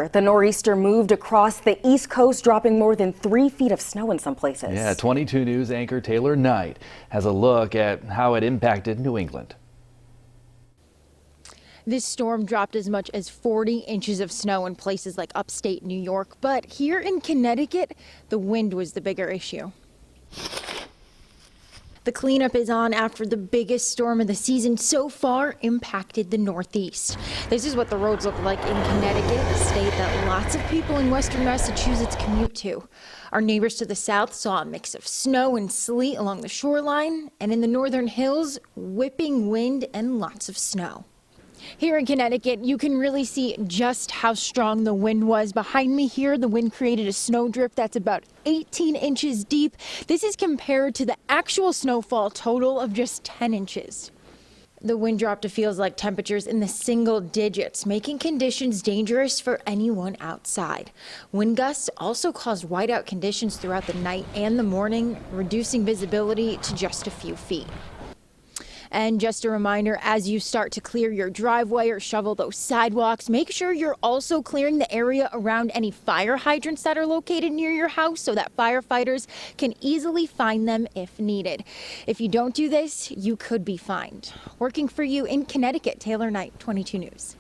weather. The nor'easter moved across the East Coast, dropping more than 3 feet of snow in some places. Yeah, 22 News anchor Taylor Knight has a look at how it impacted New England. This storm dropped as much as 40 inches of snow in places like upstate New York, but here in Connecticut, the wind was the bigger issue. The cleanup is on after the biggest storm of the season so far impacted the Northeast. This is what the roads look like in Connecticut, a state that lots of people in western Massachusetts commute to. Our neighbors to the south saw a mix of snow and sleet along the shoreline, and in the northern hills, whipping wind and lots of snow. Here in Connecticut, you can really see just how strong the wind was. Behind me here, the wind created a snowdrift that's about 18 inches deep. This is compared to the actual snowfall total of just 10 inches. The wind dropped to feels like temperatures in the single digits, making conditions dangerous for anyone outside. Wind gusts also caused whiteout conditions throughout the night and the morning, reducing visibility to just a few feet. And just a reminder, as you start to clear your driveway or shovel those sidewalks, make sure you're also clearing the area around any fire hydrants that are located near your house so that firefighters can easily find them if needed. If you don't do this, you could be fined. Working for you in Connecticut, Taylor Knight, 22 News.